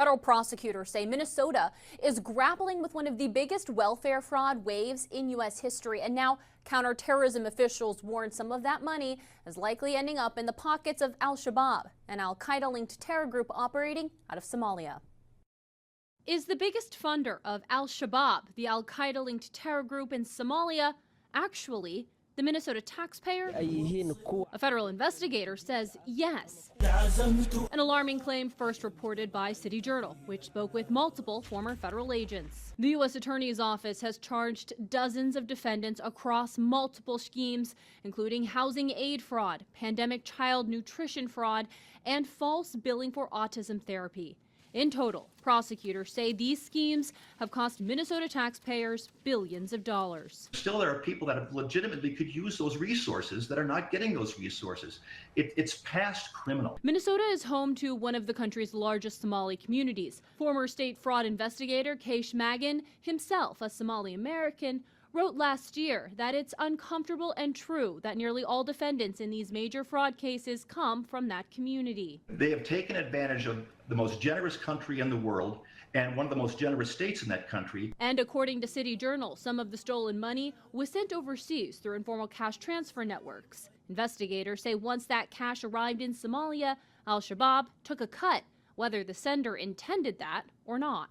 Federal prosecutors say Minnesota is grappling with one of the biggest welfare fraud waves in U.S. history. And now counterterrorism officials warn some of that money is likely ending up in the pockets of al-Shabaab, an al-Qaeda-linked terror group operating out of Somalia. Is the biggest funder of al-Shabaab, the al-Qaeda-linked terror group in Somalia, actually the Minnesota taxpayer? A federal investigator says yes. An alarming claim first reported by City Journal, which spoke with multiple former federal agents. The U.S. Attorney's Office has charged dozens of defendants across multiple schemes, including housing aid fraud, pandemic child nutrition fraud, and false billing for autism therapy. In total, prosecutors say these schemes have cost Minnesota taxpayers billions of dollars. Still, there are people that have legitimately could use those resources that are not getting those resources. It's past criminal. Minnesota is home to one of the country's largest Somali communities. Former state fraud investigator Keish Magan, himself a Somali American, wrote last year that it's uncomfortable and true that nearly all defendants in these major fraud cases come from that community. They have taken advantage of the most generous country in the world and one of the most generous states in that country. And according to City Journal, some of the stolen money was sent overseas through informal cash transfer networks. Investigators say once that cash arrived in Somalia, al-Shabaab took a cut, whether the sender intended that or not.